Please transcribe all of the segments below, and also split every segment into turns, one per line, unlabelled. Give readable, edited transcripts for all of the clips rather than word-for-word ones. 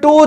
2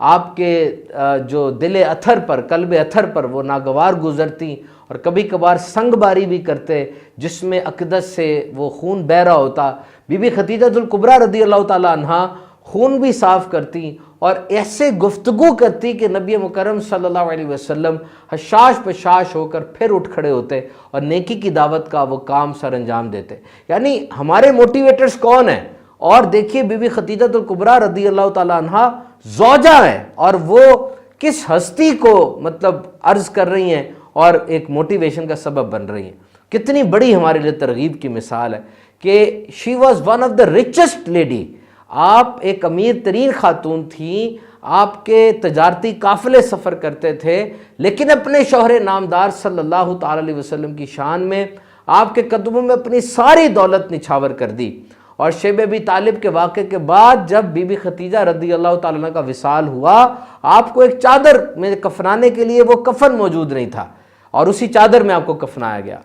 آپ کے جو دل اتھر پر، قلب اتھر پر وہ ناگوار گزرتی اور کبھی کبھار سنگ باری بھی کرتے جس میں اقدس سے وہ خون بہہ رہا ہوتا۔ بی بی خدیجہ الکبریٰ رضی اللہ تعالی عنہا خون بھی صاف کرتی اور ایسے گفتگو کرتی کہ نبی مکرم صلی اللہ علیہ وسلم حشاش پشاش ہو کر پھر اٹھ کھڑے ہوتے اور نیکی کی دعوت کا وہ کام سر انجام دیتے۔ یعنی ہمارے موٹیویٹرز کون ہیں؟ اور دیکھیے بی بی خدیجہ الکبریٰ رضی اللہ تعالی عنہا زوجہ ہیں اور وہ کس ہستی کو مطلب عرض کر رہی ہیں اور ایک موٹیویشن کا سبب بن رہی ہیں۔ کتنی بڑی ہمارے لیے ترغیب کی مثال ہے کہ she was one of the richest lady, آپ ایک امیر ترین خاتون تھیں، آپ کے تجارتی قافلے سفر کرتے تھے، لیکن اپنے شوہر نامدار صلی اللہ تعالی علیہ وسلم کی شان میں آپ کے قدموں میں اپنی ساری دولت نچھاور کر دی۔ اور شیب ابی طالب کے واقعے کے بعد جب بی بی خدیجہ رضی اللہ تعالیٰ عنہ کا وصال ہوا، آپ کو ایک چادر میں کفنانے کے لیے وہ کفن موجود نہیں تھا اور اسی چادر میں آپ کو کفنایا گیا۔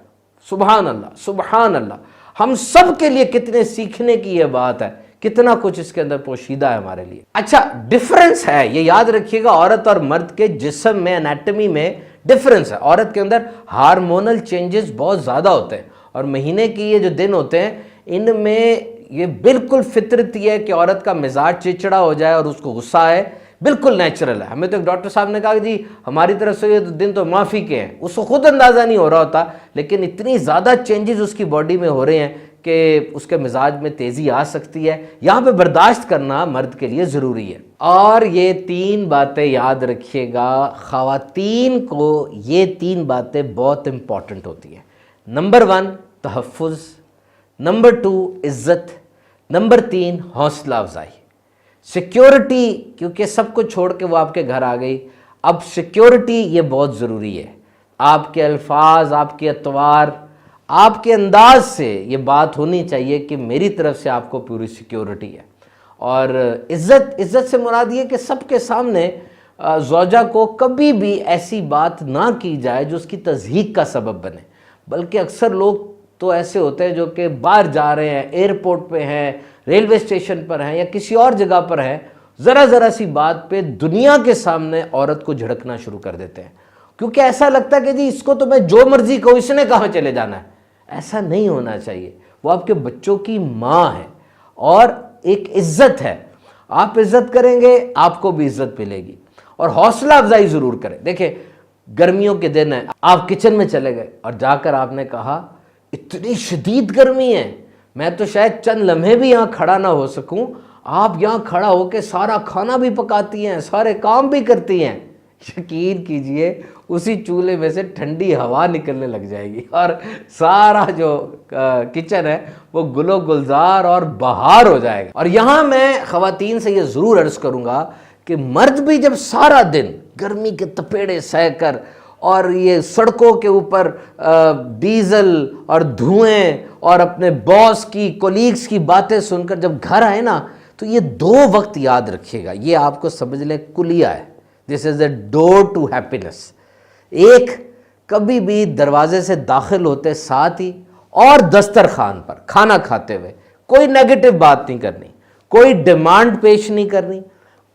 سبحان اللہ، سبحان اللہ۔ ہم سب کے لیے کتنے سیکھنے کی یہ بات ہے، کتنا کچھ اس کے اندر پوشیدہ ہے ہمارے لیے۔ اچھا، ڈیفرنس ہے، یہ یاد رکھیے گا، عورت اور مرد کے جسم میں، انیٹمی میں ڈیفرنس ہے۔ عورت کے اندر ہارمونل چینجز بہت زیادہ ہوتے ہیں اور مہینے کی یہ جو دن ہوتے ہیں ان میں یہ بالکل فطرتی ہے کہ عورت کا مزاج چڑچڑا ہو جائے اور اس کو غصہ آئے، بالکل نیچرل ہے۔ ہمیں تو ایک ڈاکٹر صاحب نے کہا کہ جی ہماری طرف سے یہ دن تو معافی کے ہیں، اس کو خود اندازہ نہیں ہو رہا ہوتا، لیکن اتنی زیادہ چینجز اس کی باڈی میں ہو رہے ہیں کہ اس کے مزاج میں تیزی آ سکتی ہے۔ یہاں پہ برداشت کرنا مرد کے لیے ضروری ہے۔ اور یہ تین باتیں یاد رکھیے گا، خواتین کو یہ تین باتیں بہت امپورٹنٹ ہوتی ہیں۔ نمبر 1 تحفظ، نمبر 2 عزت، نمبر 3 حوصلہ افزائی، سیکیورٹی، کیونکہ سب کو چھوڑ کے وہ آپ کے گھر آ گئی، اب سیکیورٹی یہ بہت ضروری ہے۔ آپ کے الفاظ، آپ کے اطوار، آپ کے انداز سے یہ بات ہونی چاہیے کہ میری طرف سے آپ کو پوری سیکیورٹی ہے۔ اور عزت سے مراد یہ کہ سب کے سامنے زوجہ کو کبھی بھی ایسی بات نہ کی جائے جو اس کی تضحیک کا سبب بنے، بلکہ اکثر لوگ تو ایسے ہوتے ہیں جو کہ باہر جا رہے ہیں، ایئرپورٹ پہ ہیں، ریلوے اسٹیشن پر ہیں یا کسی اور جگہ پر ہیں، ذرا سی بات پہ دنیا کے سامنے عورت کو جھڑکنا شروع کر دیتے ہیں، کیونکہ ایسا لگتا ہے کہ جی اس کو تو میں جو مرضی کہوں، اس نے کہاں چلے جانا ہے۔ ایسا نہیں ہونا چاہیے، وہ آپ کے بچوں کی ماں ہے اور ایک عزت ہے، آپ عزت کریں گے آپ کو بھی عزت ملے گی۔ اور حوصلہ افزائی ضرور کریں۔ دیکھیں گرمیوں کے دن ہیں، آپ کچن میں چلے گئے اور جا کر آپ نے کہا اتنی شدید گرمی ہے، میں تو شاید چند لمحے بھی یہاں کھڑا نہ ہو سکوں، آپ یہاں کھڑا ہو کے سارا کھانا بھی پکاتی ہیں، سارے کام بھی کرتی ہیں، یقین کیجئے اسی چولہے میں سے ٹھنڈی ہوا نکلنے لگ جائے گی اور سارا جو کچن ہے وہ گل و گلزار اور بہار ہو جائے گا۔ اور یہاں میں خواتین سے یہ ضرور عرض کروں گا کہ مرد بھی جب سارا دن گرمی کے تپیڑے سہ کر اور یہ سڑکوں کے اوپر ڈیزل اور دھوئیں اور اپنے باس کی، کولیگز کی باتیں سن کر جب گھر آئے نا، تو یہ 2 وقت یاد رکھیے گا، یہ آپ کو سمجھ لیں کلیہ ہے، this is a door to happiness. ایک، کبھی بھی دروازے سے داخل ہوتے ساتھ ہی اور دسترخوان پر کھانا کھاتے ہوئے کوئی نیگیٹو بات نہیں کرنی، کوئی ڈیمانڈ پیش نہیں کرنی،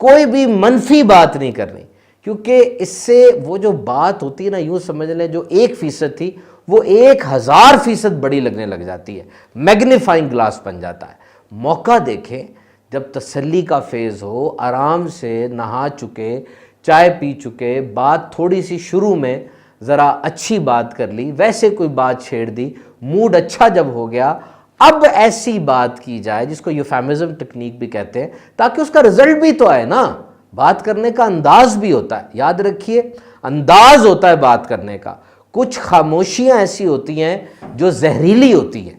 کوئی بھی منفی بات نہیں کرنی، کیونکہ اس سے وہ جو بات ہوتی ہے نا، یوں سمجھ لیں جو 1% تھی وہ 1000% بڑی لگنے لگ جاتی ہے، میگنیفائنگ گلاس بن جاتا ہے۔ موقع دیکھیں جب تسلی کا فیز ہو، آرام سے نہا چکے، چائے پی چکے، بات تھوڑی سی شروع میں ذرا اچھی بات کر لی، ویسے کوئی بات چھیڑ دی، موڈ اچھا جب ہو گیا، اب ایسی بات کی جائے جس کو یوفیمزم ٹیکنیک بھی کہتے ہیں، تاکہ اس کا رزلٹ بھی تو آئے نا۔ بات کرنے کا انداز بھی ہوتا ہے، یاد رکھیے انداز ہوتا ہے بات کرنے کا۔ کچھ خاموشیاں ایسی ہوتی ہیں جو زہریلی ہوتی ہیں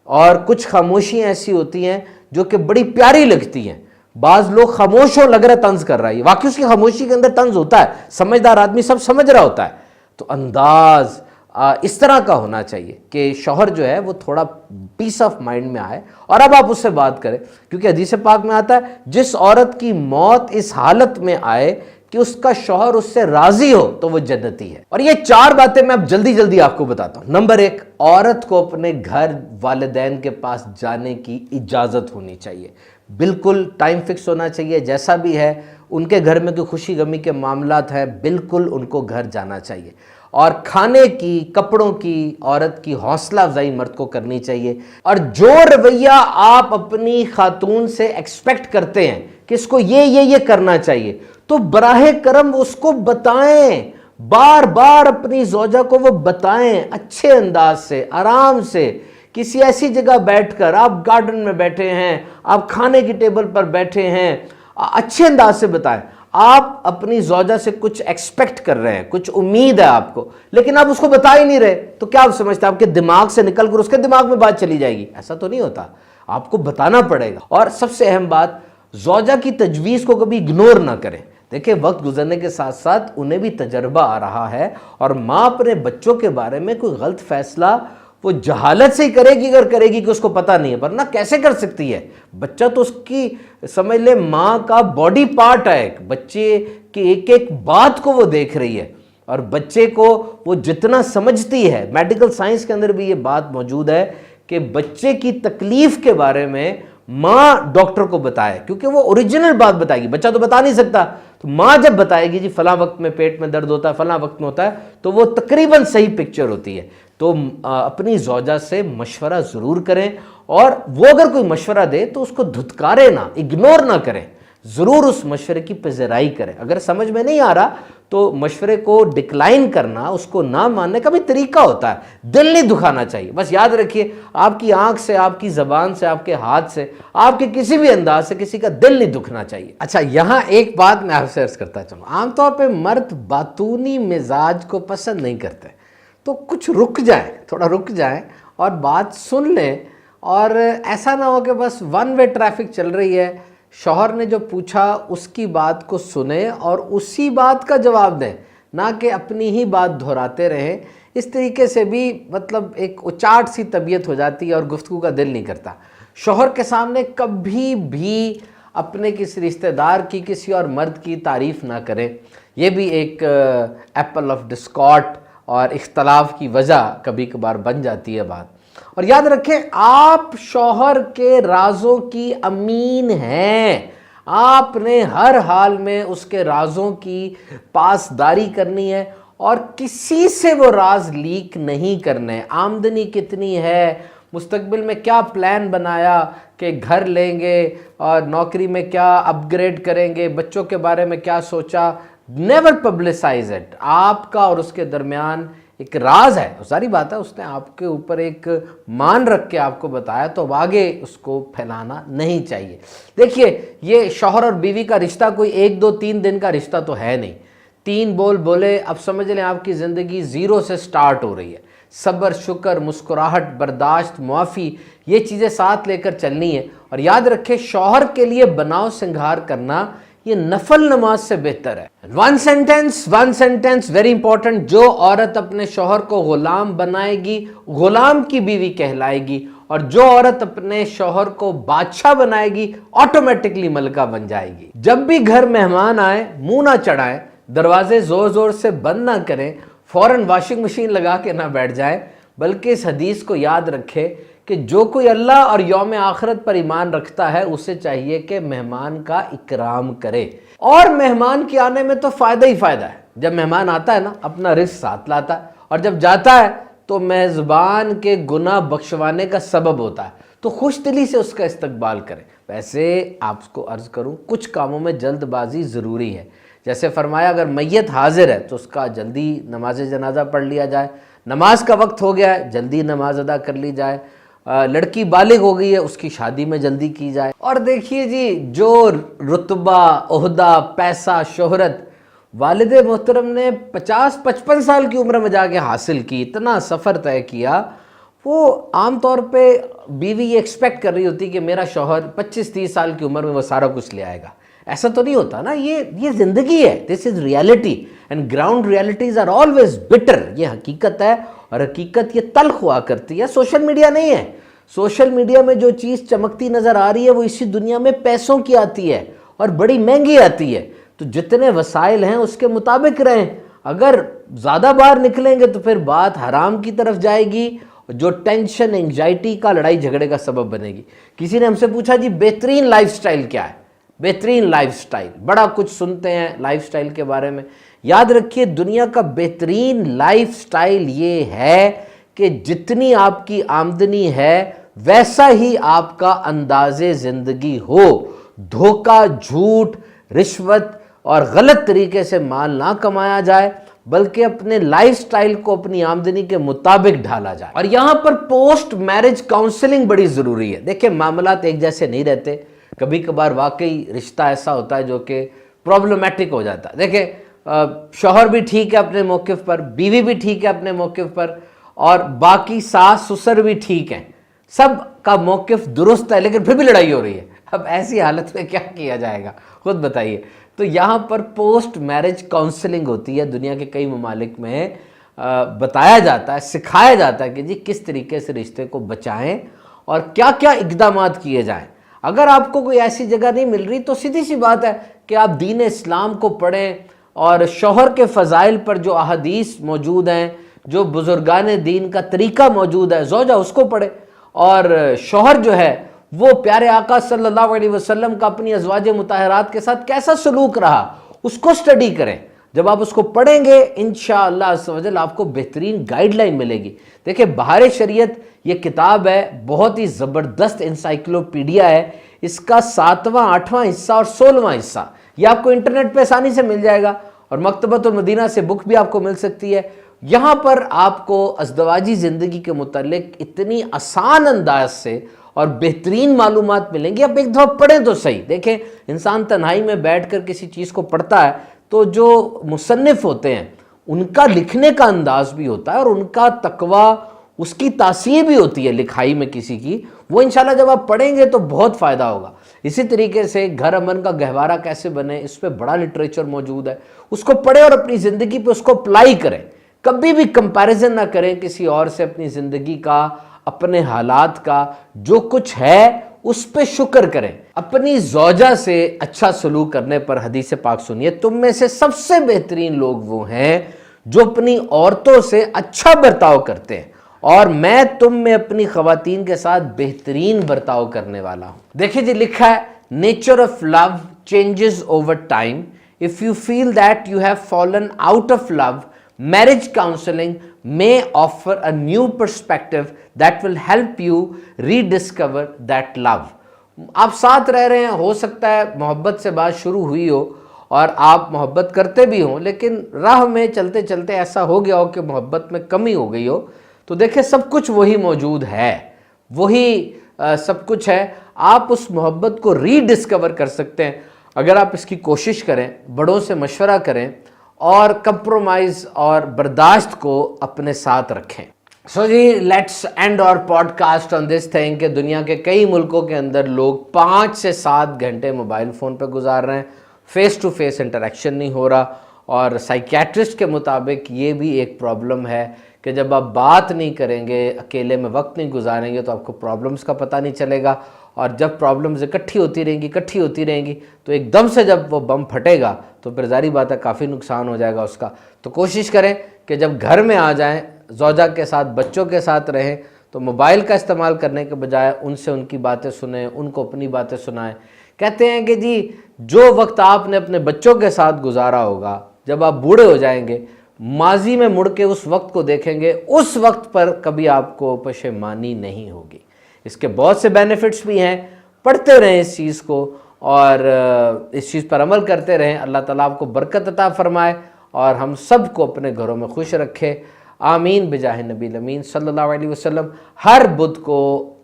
اور کچھ خاموشیاں ایسی ہوتی ہیں جو کہ بڑی پیاری لگتی ہیں۔ بعض لوگ خاموش ہو لگ رہا ہے طنز کر رہا ہے، واقعی اس کی خاموشی کے اندر طنز ہوتا ہے، سمجھدار آدمی سب سمجھ رہا ہوتا ہے۔ تو انداز اس طرح کا ہونا چاہیے کہ شوہر جو ہے وہ تھوڑا پیس آف مائنڈ میں آئے اور اب آپ اس سے بات کریں، کیونکہ حدیث پاک میں آتا ہے جس عورت کی موت اس حالت میں آئے کہ اس کا شوہر اس سے راضی ہو تو وہ جنتی ہے. اور یہ 4 باتیں میں اب جلدی جلدی آپ کو بتاتا ہوں. نمبر 1، عورت کو اپنے گھر والدین کے پاس جانے کی اجازت ہونی چاہیے. بالکل ٹائم فکس ہونا چاہیے. جیسا بھی ہے ان کے گھر میں کوئی خوشی غمی کے معاملات ہیں، بالکل ان کو گھر جانا چاہیے. اور کھانے کی، کپڑوں کی، عورت کی حوصلہ افزائی مرد کو کرنی چاہیے. اور جو رویہ آپ اپنی خاتون سے ایکسپیکٹ کرتے ہیں کہ اس کو یہ کرنا چاہیے، تو براہ کرم اس کو بتائیں. بار بار اپنی زوجہ کو وہ بتائیں، اچھے انداز سے، آرام سے، کسی ایسی جگہ بیٹھ کر. آپ گارڈن میں بیٹھے ہیں، آپ کھانے کی ٹیبل پر بیٹھے ہیں، اچھے انداز سے بتائیں. آپ اپنی زوجہ سے کچھ ایکسپیکٹ کر رہے ہیں، کچھ امید ہے آپ کو، لیکن آپ اس کو بتا ہی نہیں رہے، تو کیا آپ سمجھتے ہیں آپ کے دماغ سے نکل کر اس کے دماغ میں بات چلی جائے گی؟ ایسا تو نہیں ہوتا. آپ کو بتانا پڑے گا. اور سب سے اہم بات، زوجہ کی تجویز کو کبھی اگنور نہ کریں. دیکھیں وقت گزرنے کے ساتھ ساتھ انہیں بھی تجربہ آ رہا ہے، اور ماں اپنے بچوں کے بارے میں کوئی غلط فیصلہ وہ جہالت سے ہی کرے گی، اگر کرے گی کہ اس کو پتہ نہیں ہے، ورنہ کیسے کر سکتی ہے؟ بچہ تو اس کی سمجھ لے ماں کا باڈی پارٹ ہے. بچے کی ایک ایک بات کو وہ دیکھ رہی ہے، اور بچے کو وہ جتنا سمجھتی ہے، میڈیکل سائنس کے اندر بھی یہ بات موجود ہے کہ بچے کی تکلیف کے بارے میں ماں ڈاکٹر کو بتائے، کیونکہ وہ اوریجنل بات بتائے گی. بچہ تو بتا نہیں سکتا، تو ماں جب بتائے گی جی فلاں وقت میں پیٹ میں درد ہوتا ہے، فلاں وقت میں ہوتا ہے، تو وہ تقریباً صحیح پکچر ہوتی ہے. تو اپنی زوجہ سے مشورہ ضرور کریں، اور وہ اگر کوئی مشورہ دے تو اس کو دھتکارے نہ، اگنور نہ کریں. ضرور اس مشورے کی پذیرائی کریں. اگر سمجھ میں نہیں آ رہا تو مشورے کو ڈکلائن کرنا، اس کو نہ ماننے کا بھی طریقہ ہوتا ہے. دل نہیں دکھانا چاہیے. بس یاد رکھیے، آپ کی آنکھ سے، آپ کی زبان سے، آپ کے ہاتھ سے، آپ کے کسی بھی انداز سے کسی کا دل نہیں دکھنا چاہیے. اچھا، یہاں ایک بات میں آپ سے عرض کرتا چلوں. عام طور پہ مرد باتونی مزاج کو پسند نہیں کرتے، تو کچھ رک جائیں، تھوڑا رک جائیں اور بات سن لیں. اور ایسا نہ ہو کہ بس ون وے ٹریفک چل رہی ہے، شوہر نے جو پوچھا اس کی بات کو سنیں اور اسی بات کا جواب دیں، نہ کہ اپنی ہی بات دہراتے رہیں. اس طریقے سے بھی مطلب ایک اچاٹ سی طبیعت ہو جاتی ہے اور گفتگو کا دل نہیں کرتا. شوہر کے سامنے کبھی بھی اپنے کسی رشتہ دار کی، کسی اور مرد کی تعریف نہ کریں. یہ بھی ایک ایپل آف ڈسکارڈ اور اختلاف کی وجہ کبھی کبھار بن جاتی ہے بات. اور یاد رکھیں، آپ شوہر کے رازوں کی امین ہیں. آپ نے ہر حال میں اس کے رازوں کی پاسداری کرنی ہے، اور کسی سے وہ راز لیک نہیں کرنے. آمدنی کتنی ہے، مستقبل میں کیا پلان بنایا کہ گھر لیں گے اور نوکری میں کیا اپ گریڈ کریں گے، بچوں کے بارے میں کیا سوچا، نیور پبلسائز اٹ. آپ کا اور اس کے درمیان ایک راز ہے. ساری بات ہے، اس نے آپ کے اوپر ایک مان رکھ کے آپ کو بتایا، تو اب آگے اس کو پھیلانا نہیں چاہیے. دیکھیے، یہ شوہر اور بیوی کا رشتہ کوئی 1 2 3 دن کا رشتہ تو ہے نہیں. 3 بول بولے، اب سمجھ لیں آپ کی زندگی زیرو سے سٹارٹ ہو رہی ہے. صبر، شکر، مسکراہٹ، برداشت، معافی، یہ چیزیں ساتھ لے کر چلنی ہے. اور یاد رکھیں، شوہر کے لیے بناؤ سنگھار کرنا یہ نفل نماز سے بہتر ہے. One sentence very important. جو عورت اپنے شوہر کو غلام بنائے گی، غلام کی بیوی کہلائے گی، اور جو عورت اپنے شوہر کو بادشاہ بنائے گی، آٹومیٹکلی ملکہ بن جائے گی. جب بھی گھر مہمان آئے، منہ نہ چڑھائیں، دروازے زور زور سے بند نہ کریں، فوراً واشنگ مشین لگا کے نہ بیٹھ جائیں، بلکہ اس حدیث کو یاد رکھے کہ جو کوئی اللہ اور یوم آخرت پر ایمان رکھتا ہے، اسے چاہیے کہ مہمان کا اکرام کرے. اور مہمان کے آنے میں تو فائدہ ہی فائدہ ہے. جب مہمان آتا ہے نا، اپنا رزق ساتھ لاتا ہے، اور جب جاتا ہے تو میزبان کے گناہ بخشوانے کا سبب ہوتا ہے. تو خوش دلی سے اس کا استقبال کریں. ویسے آپ کو عرض کروں، کچھ کاموں میں جلد بازی ضروری ہے. جیسے فرمایا، اگر میت حاضر ہے تو اس کا جلدی نماز جنازہ پڑھ لیا جائے. نماز کا وقت ہو گیا ہے، جلدی نماز ادا کر لی جائے. لڑکی بالغ ہو گئی ہے، اس کی شادی میں جلدی کی جائے. اور دیکھیے جی، جو رتبہ، عہدہ، پیسہ، شہرت والد محترم نے 50-55 سال کی عمر میں جا کے حاصل کی، اتنا سفر طے کیا، وہ عام طور پہ بیوی یہ ایکسپیکٹ کر رہی ہوتی کہ میرا شوہر 25-30 سال کی عمر میں وہ سارا کچھ لے آئے گا. ایسا تو نہیں ہوتا نا. یہ زندگی ہے. This is reality, and ground realities are always bitter. یہ حقیقت ہے، اور حقیقت یہ تلخ ہوا کرتی ہے. سوشل میڈیا نہیں ہے. سوشل میڈیا میں جو چیز چمکتی نظر آ رہی ہے وہ اسی دنیا میں پیسوں کی آتی ہے، اور بڑی مہنگی آتی ہے. تو تو جتنے وسائل ہیں اس کے مطابق رہیں. اگر زیادہ باہر نکلیں گے تو پھر بات حرام کی طرف جائے گی, جو ٹینشن انگزائٹی کا لڑائی جھگڑے کا سبب بنے گی. کسی نے ہم سے پوچھا جی بہترین لائف سٹائل کیا ہے؟ بہترین لائف سٹائل, بڑا کچھ سنتے ہیں لائف سٹائل کے بارے میں. یاد رکھیے دنیا کا بہترین لائف سٹائل یہ ہے کہ جتنی آپ کی آمدنی ہے ویسا ہی آپ کا انداز زندگی ہو. دھوکہ, جھوٹ, رشوت اور غلط طریقے سے مال نہ کمایا جائے, بلکہ اپنے لائف سٹائل کو اپنی آمدنی کے مطابق ڈھالا جائے. اور یہاں پر پوسٹ میرج کاؤنسلنگ بڑی ضروری ہے. دیکھیں معاملات ایک جیسے نہیں رہتے, کبھی کبھار واقعی رشتہ ایسا ہوتا ہے جو کہ پرابلمٹک ہو جاتا ہے. دیکھیں شوہر بھی ٹھیک ہے اپنے موقف پر, بیوی بھی ٹھیک ہے اپنے موقف پر, اور باقی ساس سسر بھی ٹھیک ہیں, سب کا موقف درست ہے, لیکن پھر بھی لڑائی ہو رہی ہے. اب ایسی حالت میں کیا کیا جائے گا خود بتائیے. تو یہاں پر پوسٹ میرج کاؤنسلنگ ہوتی ہے. دنیا کے کئی ممالک میں بتایا جاتا ہے, سکھایا جاتا ہے کہ جی کس طریقے سے رشتے کو بچائیں اور کیا کیا اقدامات کیے جائیں. اگر آپ کو کوئی ایسی جگہ نہیں مل رہی تو سیدھی سی بات ہے کہ آپ دین اسلام کو پڑھیں, اور شوہر کے فضائل پر جو احادیث موجود ہیں, جو بزرگان دین کا طریقہ موجود ہے, زوجہ اس کو پڑھے, اور شوہر جو ہے وہ پیارے آقا صلی اللہ علیہ وسلم کا اپنی ازواج مطہرات کے ساتھ کیسا سلوک رہا اس کو سٹڈی کریں. جب آپ اس کو پڑھیں گے انشاءاللہ عز و جل آپ کو بہترین گائیڈ لائن ملے گی. دیکھیں بہار شریعت یہ کتاب ہے, بہت ہی زبردست انسائکلوپیڈیا ہے. اس کا 7واں 8واں حصہ اور 16واں حصہ یہ آپ کو انٹرنیٹ پہ آسانی سے مل جائے گا, اور مکتبۃ المدینہ سے بک بھی آپ کو مل سکتی ہے. یہاں پر آپ کو ازدواجی زندگی کے متعلق اتنی آسان انداز سے اور بہترین معلومات ملیں گی. آپ ایک دفعہ پڑھیں تو صحیح. دیکھیں انسان تنہائی میں بیٹھ کر کسی چیز کو پڑھتا ہے تو جو مصنف ہوتے ہیں ان کا لکھنے کا انداز بھی ہوتا ہے, اور ان کا تقویٰ, اس کی تاثیر بھی ہوتی ہے لکھائی میں کسی کی, وہ انشاءاللہ جب آپ پڑھیں گے تو بہت فائدہ ہوگا. اسی طریقے سے گھر امن کا گہوارہ کیسے بنے, اس پہ بڑا لٹریچر موجود ہے, اس کو پڑھیں اور اپنی زندگی پہ اس کو اپلائی کریں. کبھی بھی کمپیریزن نہ کریں کسی اور سے اپنی زندگی کا, اپنے حالات کا. جو کچھ ہے اس پہ شکر کریں. اپنی زوجہ سے اچھا سلوک کرنے پر حدیث پاک سنیے, تم میں سے سب سے بہترین لوگ وہ ہیں جو اپنی عورتوں سے اچھا برتاؤ کرتے ہیں, اور میں تم میں اپنی خواتین کے ساتھ بہترین برتاؤ کرنے والا ہوں. دیکھیں جی لکھا ہے, nature of love changes over time. If you feel that you have fallen out of love, marriage counseling may offer a new perspective that will help you rediscover that love. آپ ساتھ رہ رہے ہیں, ہو سکتا ہے محبت سے بات شروع ہوئی ہو اور آپ محبت کرتے بھی ہوں, لیکن راہ میں چلتے چلتے ایسا ہو گیا ہو کہ محبت میں کمی ہو گئی ہو. تو دیکھیں سب کچھ وہی موجود ہے, وہی سب کچھ ہے. آپ اس محبت کو ری ڈسکور کر سکتے ہیں اگر آپ اس کی کوشش کریں, بڑوں سے مشورہ کریں, اور کمپرومائز اور برداشت کو اپنے ساتھ رکھیں. سو جی let's end our podcast on this thing کہ دنیا کے کئی ملکوں کے اندر لوگ 5 سے 7 گھنٹے موبائل فون پہ گزار رہے ہیں, فیس ٹو فیس انٹریکشن نہیں ہو رہا. اور سائیکیٹرسٹ کے مطابق یہ بھی ایک پرابلم ہے کہ جب آپ بات نہیں کریں گے, اکیلے میں وقت نہیں گزاریں گے تو آپ کو پرابلمس کا پتہ نہیں چلے گا, اور جب پرابلمز اکٹھی ہوتی رہیں گی تو ایک دم سے جب وہ بم پھٹے گا تو پھر ظاہری بات ہے کافی نقصان ہو جائے گا اس کا. تو کوشش کریں کہ جب گھر میں آ جائیں, زوجہ کے ساتھ, بچوں کے ساتھ رہیں, تو موبائل کا استعمال کرنے کے بجائے ان سے ان کی باتیں سنیں, ان کو اپنی باتیں سنائیں. کہتے ہیں کہ جی جو وقت آپ نے اپنے بچوں کے ساتھ گزارا ہوگا, جب آپ بوڑھے ہو جائیں گے, ماضی میں مڑ کے اس وقت کو دیکھیں گے, اس وقت پر کبھی آپ کو پشیمانی نہیں ہوگی. اس کے بہت سے بینیفٹس بھی ہیں, پڑھتے رہیں اس چیز کو اور اس چیز پر عمل کرتے رہیں. اللہ تعالیٰ آپ کو برکت عطا فرمائے اور ہم سب کو اپنے گھروں میں خوش رکھے. آمین بجاہ نبی الامین صلی اللہ علیہ وسلم. ہر بدھ کو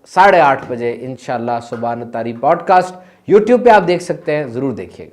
8:30 بجے انشاءاللہ سبحان تاری پوڈ کاسٹ یوٹیوب پہ آپ دیکھ سکتے ہیں, ضرور دیکھیے گا.